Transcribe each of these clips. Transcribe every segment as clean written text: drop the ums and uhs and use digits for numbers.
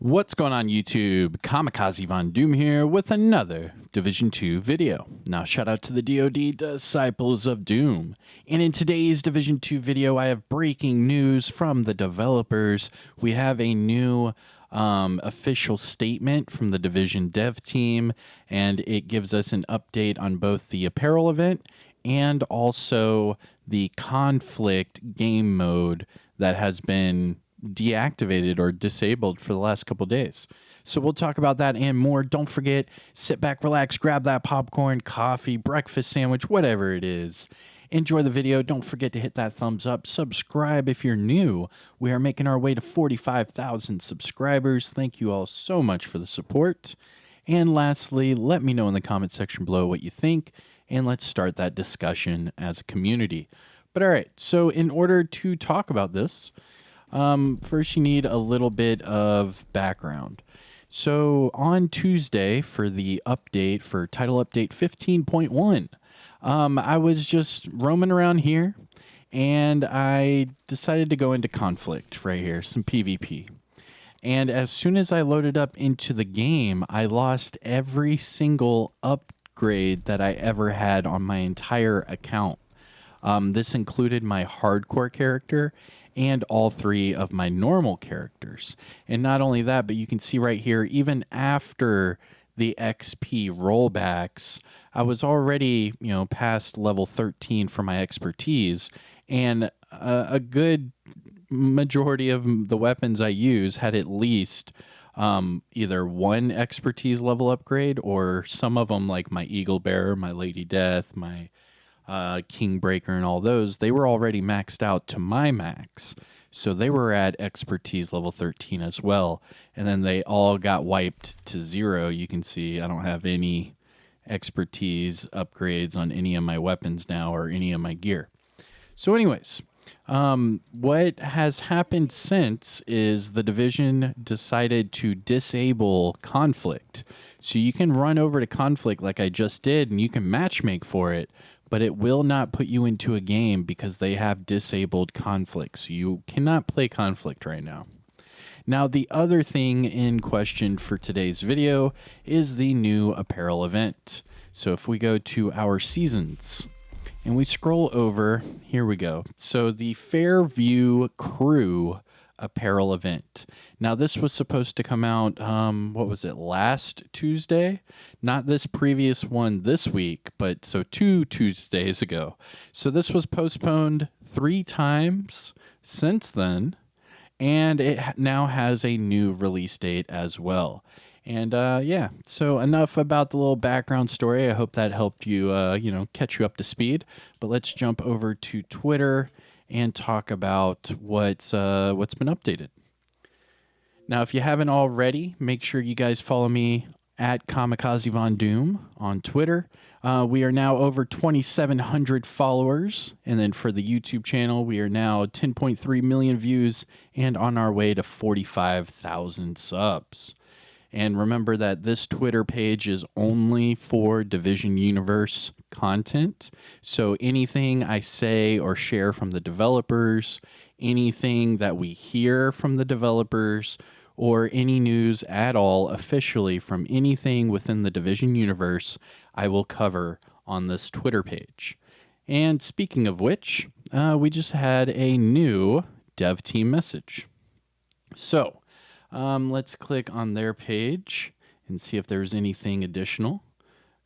What's going on YouTube? Kamikazevondoom here with another Division 2 video. Now shout out to the DoD Disciples of Doom. And in today's Division 2 video I have breaking news from the developers. We have a new official statement from the Division dev team, and it gives us an update on both the Apparel Event and also the conflict game mode that has been deactivated or disabled for the last couple days. So we'll talk about that and more. Don't forget, sit back, relax, grab that popcorn, coffee, breakfast sandwich, whatever it is. Enjoy the video. Don't forget to hit that thumbs up. Subscribe if you're new. We are making our way to 45,000 subscribers. Thank you all so much for the support. And lastly, let me know in the comment section below what you think, and let's start that discussion as a community. But all right, so in order to talk about this, first you need a little bit of background. So on Tuesday for the update for title update 15.1, I was just roaming around here and I decided to go into conflict right here, some PvP. And as soon as I loaded up into the game, I lost every single upgrade that I ever had on my entire account. This included my hardcore character and all three of my normal characters. And not only that, but you can see right here, even after the XP rollbacks, I was already, past level 13 for my expertise, and a good majority of the weapons I use had at least either one expertise level upgrade, or some of them, like my Eagle Bearer, my Lady Death, my King Breaker, and all those, they were already maxed out to my max. So they were at expertise level 13 as well. And then they all got wiped to 0. You can see I don't have any expertise upgrades on any of my weapons now or any of my gear. So anyways, what has happened since is the Division decided to disable conflict. So you can run over to conflict like I just did and you can matchmake for it, but it will not put you into a game because they have disabled conflict. So you cannot play conflict right now. Now, the other thing in question for today's video is the new apparel event. So if we go to our seasons and we scroll over, here we go. So the Fairview Crew apparel event. Now this was supposed to come out, what was it, last Tuesday? Not this previous one this week, but so 2 Tuesdays ago. So this was postponed 3 times since then, and it now has a new release date as well. And yeah, so enough about the little background story. I hope that helped you, catch you up to speed. But let's jump over to Twitter and talk about what's been updated. Now, if you haven't already, make sure you guys follow me at Kamikazevondoom on Twitter. We are now over 2,700 followers. And then for the YouTube channel, we are now 10.3 million views and on our way to 45,000 subs. And remember that this Twitter page is only for Division Universe content. So anything I say or share from the developers, anything that we hear from the developers, or any news at all officially from anything within the Division Universe, I will cover on this Twitter page. And speaking of which, we just had a new dev team message. So let's click on their page and see if there's anything additional.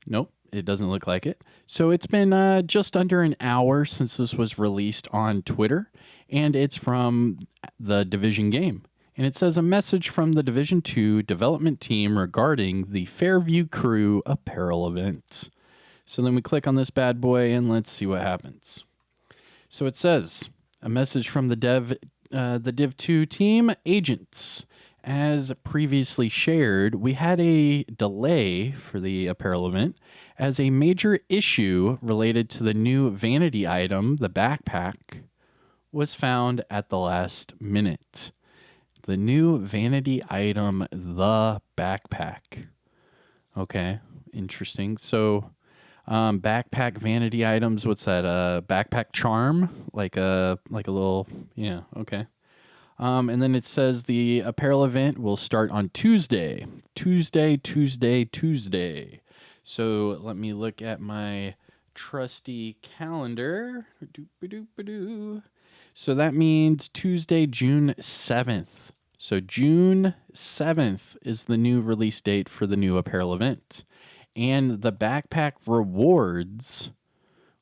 Nope, it doesn't look like it. So it's been just under an hour since this was released on Twitter, and it's from the Division game. And it says a message from the Division 2 development team regarding the Fairview Crew apparel event. So then we click on this bad boy and let's see what happens. So it says a message from the Div 2 team agents. As previously shared, we had a delay for the apparel event as a major issue related to the new vanity item, the backpack, was found at the last minute. The new vanity item, the backpack. Okay, interesting. So backpack vanity items, what's that? Backpack charm? Like a little, yeah, okay. And then it says the apparel event will start on Tuesday. Tuesday. So let me look at my trusty calendar. Doop-a-doop-a-doo. So that means Tuesday, June 7th. So June 7th is the new release date for the new apparel event. And the backpack rewards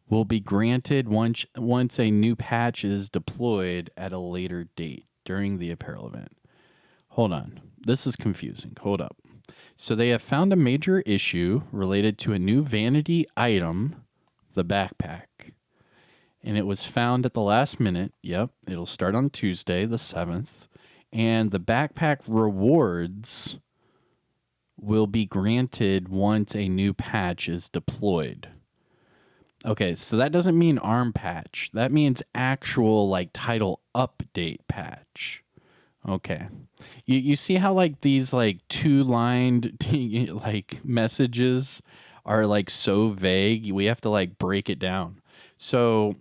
will be granted once a new patch is deployed at a later date during the apparel event. Hold on. This is confusing. Hold up. So they have found a major issue related to a new vanity item, the backpack. And it was found at the last minute. Yep, it'll start on Tuesday, the 7th. And the backpack rewards will be granted once a new patch is deployed. Okay, so that doesn't mean ARM patch. That means actual, like, title update patch. Okay. You see how, like, these, like, two-lined, like, messages are, like, so vague? We have to, like, break it down. So,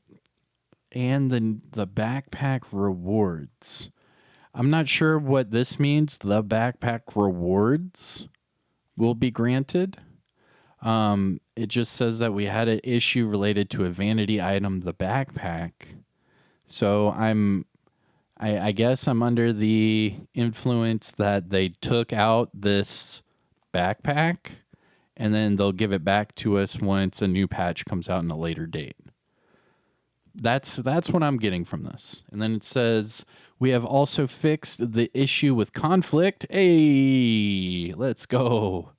and the backpack rewards. I'm not sure what this means. The backpack rewards will be granted. It just says that we had an issue related to a vanity item, the backpack. So I guess I'm under the influence that they took out this backpack and then they'll give it back to us once a new patch comes out in a later date. That's what I'm getting from this. And then it says, we have also fixed the issue with conflict. Hey, let's go.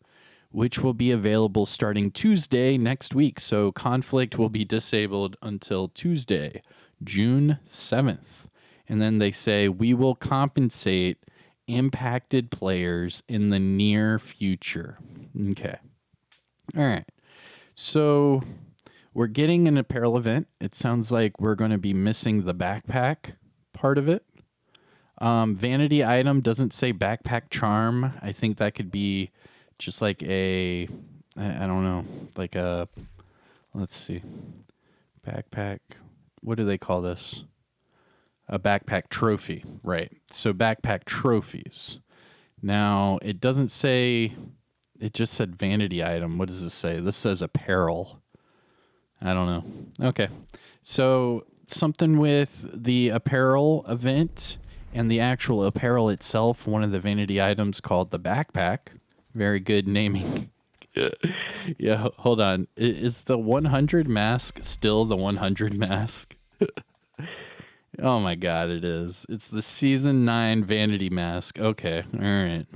Which will be available starting Tuesday next week. So conflict will be disabled until Tuesday, June 7th. And then they say, we will compensate impacted players in the near future. Okay. All right. So we're getting an apparel event. It sounds like we're going to be missing the backpack part of it. Vanity item doesn't say backpack charm. I think that could be just like I don't know, like a, let's see, backpack. What do they call this? A backpack trophy, right? So backpack trophies. Now, it doesn't say, it just said vanity item. What does this say? This says apparel. I don't know. Okay. So something with the apparel event and the actual apparel itself, one of the vanity items called the backpack. Very good naming. Yeah, hold on. Is the 100 mask still the 100 mask? Oh my god, it is. It's the season 9 vanity mask. Okay, all right.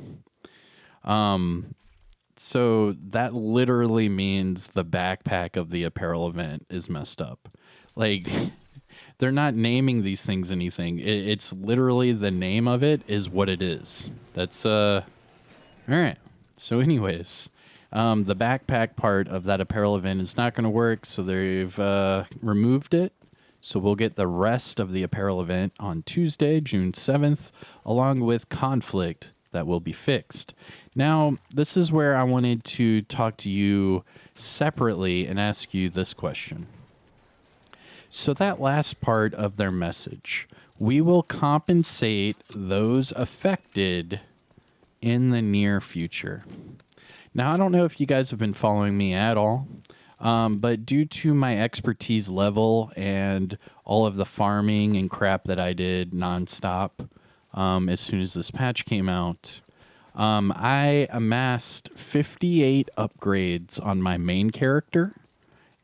So that literally means the backpack of the apparel event is messed up. Like, they're not naming these things anything. It's literally the name of it is what it is. That's all right. So anyways, the backpack part of that apparel event is not going to work, so they've removed it. So we'll get the rest of the apparel event on Tuesday, June 7th, along with conflict that will be fixed. Now, this is where I wanted to talk to you separately and ask you this question. So that last part of their message, we will compensate those affected in the near future. Now, I don't know if you guys have been following me at all, but due to my expertise level and all of the farming and crap that I did nonstop as soon as this patch came out, I amassed 58 upgrades on my main character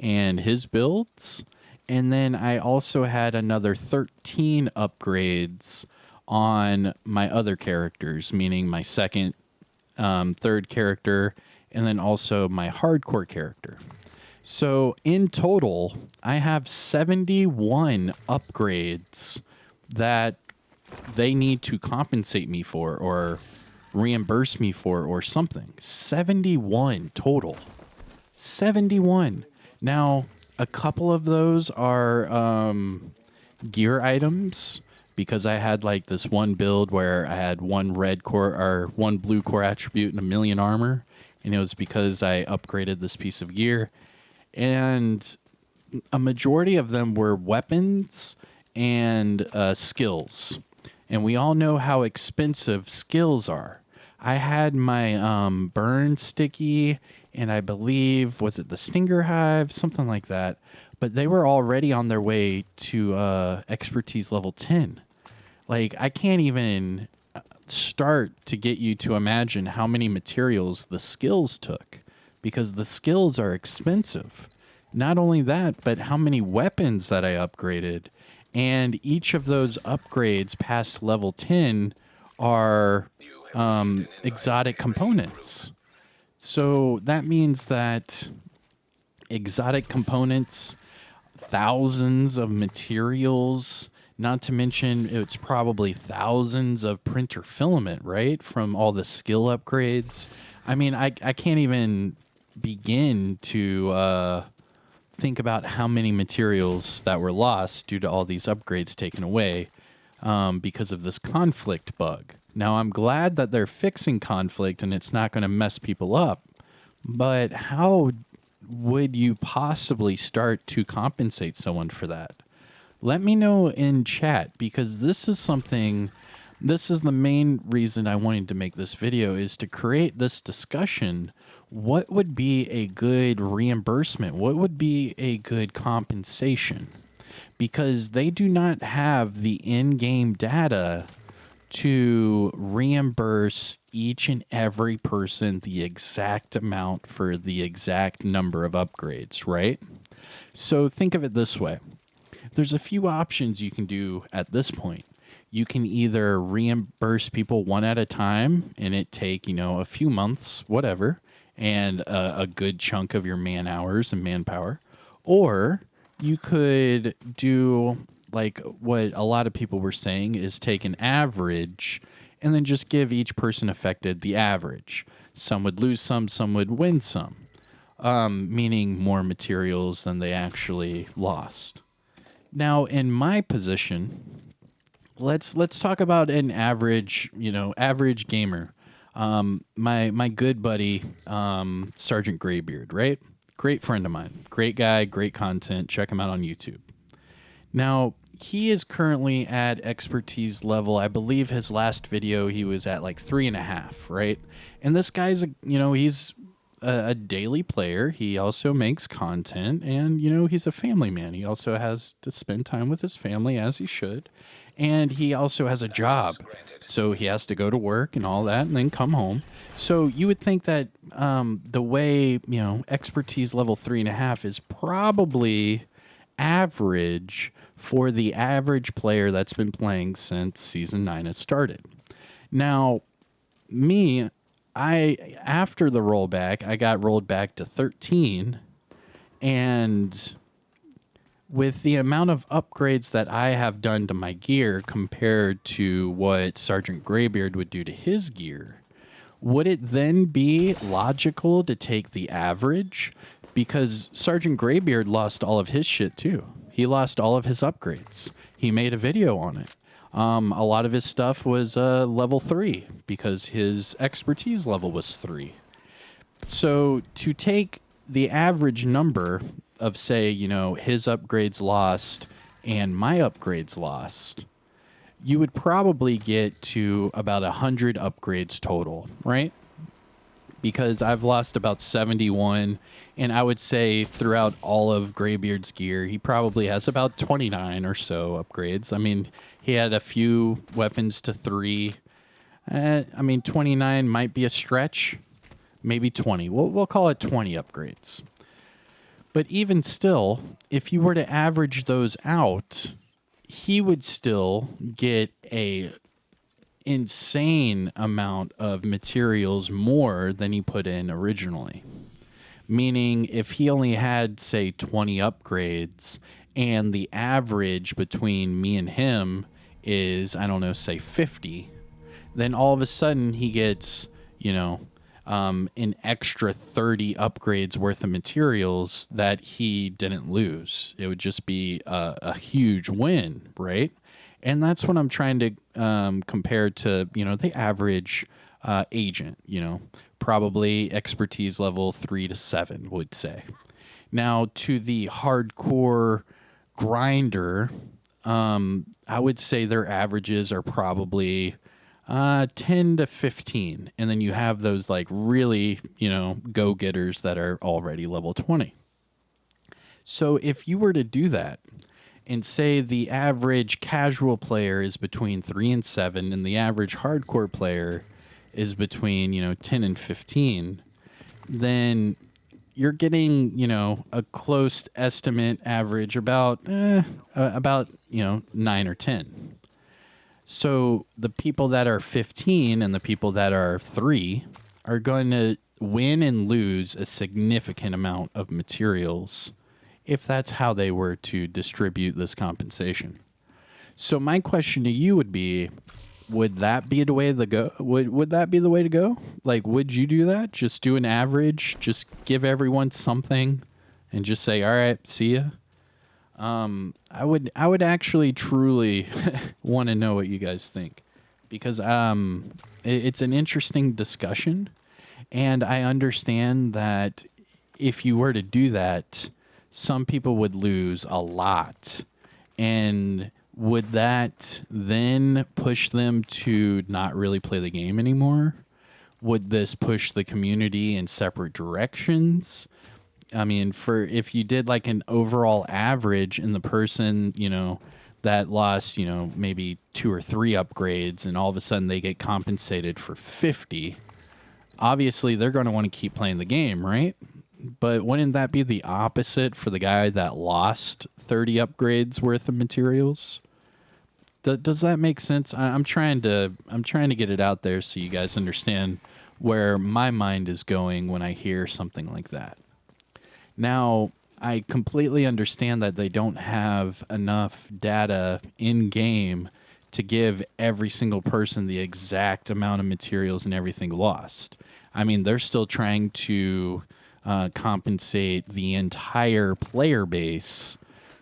and his builds. And then I also had another 13 upgrades on my other characters, meaning my second, third character, and then also my hardcore character. So in total, I have 71 upgrades that they need to compensate me for or reimburse me for or something. 71 total. 71. Now, a couple of those are gear items because I had like this one build where I had one red core or one blue core attribute and 1,000,000 armor, and it was because I upgraded this piece of gear. And a majority of them were weapons and skills. And we all know how expensive skills are. I had my burn sticky, and I believe, was it the Stinger Hive? Something like that. But they were already on their way to expertise level 10. Like, I can't even start to get you to imagine how many materials the skills took, because the skills are expensive. Not only that, but how many weapons that I upgraded. And each of those upgrades past level 10 are exotic components. So that means that exotic components, thousands of materials, not to mention it's probably thousands of printer filament, right? From all the skill upgrades. I mean, I can't even begin to think about how many materials that were lost due to all these upgrades taken away because of this conflict bug. Now, I'm glad that they're fixing conflict and it's not going to mess people up, but how would you possibly start to compensate someone for that? Let me know in chat, because this is the main reason I wanted to make this video, is to create this discussion. What would be a good reimbursement? What would be a good compensation? Because they do not have the in-game data to reimburse each and every person the exact amount for the exact number of upgrades, right? So think of it this way. There's a few options you can do at this point. You can either reimburse people one at a time and it take, a few months, whatever, and a good chunk of your man hours and manpower. Or you could do like what a lot of people were saying, is take an average and then just give each person affected the average. Some would lose some would win some, meaning more materials than they actually lost. Now, in my position, let's talk about an average, average gamer. My good buddy, Sergeant Greybeard, right? Great friend of mine, great guy, great content. Check him out on YouTube. Now, he is currently at expertise level. I believe his last video he was at like 3.5, right? And this guy's, he's a daily player. He also makes content, and he's a family man. He also has to spend time with his family, as he should, and he also has a job, so he has to go to work and all that and then come home. So you would think that the way expertise level 3.5 is probably average for the average player that's been playing since season 9 has started. Now, me, after the rollback, I got rolled back to 13, and with the amount of upgrades that I have done to my gear compared to what Sergeant Greybeard would do to his gear, would it then be logical to take the average? Because Sergeant Greybeard lost all of his shit too. He lost all of his upgrades. He made a video on it. A lot of his stuff was level 3 because his expertise level was 3. So to take the average number of, say, his upgrades lost and my upgrades lost, you would probably get to about 100 upgrades total, right? Because I've lost about 71, and I would say throughout all of Greybeard's gear, he probably has about 29 or so upgrades. I mean, he had a few weapons to 3. 29 might be a stretch. Maybe 20. We'll call it 20 upgrades. But even still, if you were to average those out, he would still get a insane amount of materials more than he put in originally. Meaning, if he only had, say, 20 upgrades, and the average between me and him is, I don't know, say 50, then all of a sudden he gets, an extra 30 upgrades worth of materials that he didn't lose. It would just be a huge win, right? And that's what I'm trying to compare to, the average agent, probably expertise level 3 to 7 would say. Now, to the hardcore grinder, I would say their averages are probably 10 to 15. And then you have those like really, go-getters that are already level 20. So if you were to do that and say the average casual player is between 3 and 7 and the average hardcore player is between, 10 and 15, then you're getting, a close estimate average about 9 or 10. So the people that are 15 and the people that are 3 are going to win and lose a significant amount of materials if that's how they were to distribute this compensation. So my question to you would be, would that be the way to go? Would that be the way to go? Like, would you do that? Just do an average, just give everyone something and just say, all right, see ya. I would actually truly want to know what you guys think, because it's an interesting discussion, and I understand that if you were to do that, some people would lose a lot, and would that then push them to not really play the game anymore? Would this push the community in separate directions? I mean, if you did like an overall average and the person, that lost, maybe 2 or 3 upgrades and all of a sudden they get compensated for 50, obviously they're going to want to keep playing the game, right? But wouldn't that be the opposite for the guy that lost 30 upgrades worth of materials? Does that make sense? I'm trying to get it out there so you guys understand where my mind is going when I hear something like that. Now, I completely understand that they don't have enough data in game to give every single person the exact amount of materials and everything lost. I mean, they're still trying to compensate the entire player base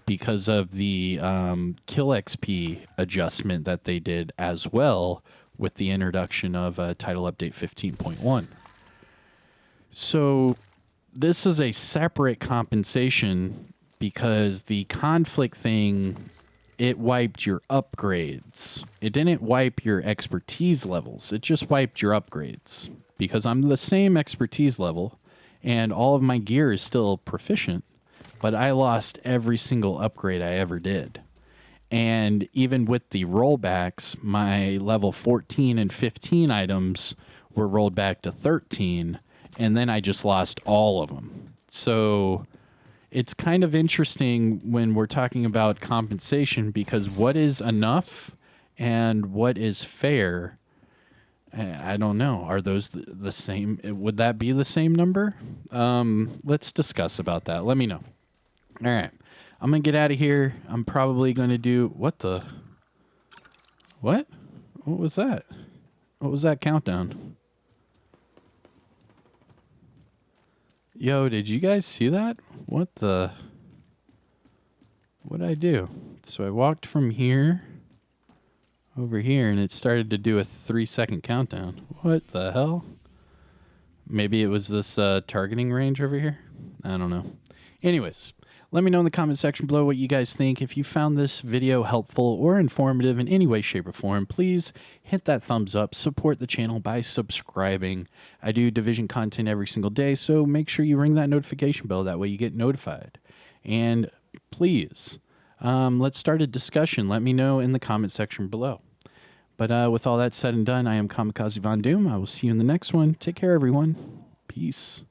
because of the kill XP adjustment that they did as well with the introduction of Title Update 15.1. So this is a separate compensation because the conflict thing, it wiped your upgrades. It didn't wipe your expertise levels. It just wiped your upgrades, because I'm the same expertise level and all of my gear is still proficient, but I lost every single upgrade I ever did. And even with the rollbacks, my level 14 and 15 items were rolled back to 13, and then I just lost all of them. So it's kind of interesting when we're talking about compensation, because what is enough and what is fair, I don't know. Are those the same? Would that be the same number? Let's discuss about that. Let me know. All right. I'm going to get out of here. I'm probably going to do... What? What was that? What was that countdown? Yo, did you guys see that? What did I do? So I walked from here over here and it started to do a 3-second countdown. What the hell? Maybe it was this targeting range over here? I don't know. Anyways, let me know in the comment section below what you guys think. If you found this video helpful or informative in any way, shape, or form, please hit that thumbs up. Support the channel by subscribing. I do Division content every single day, so make sure you ring that notification bell. That way you get notified. And please, let's start a discussion. Let me know in the comment section below. But with all that said and done, I am Kamikazevondoom. I will see you in the next one. Take care, everyone. Peace.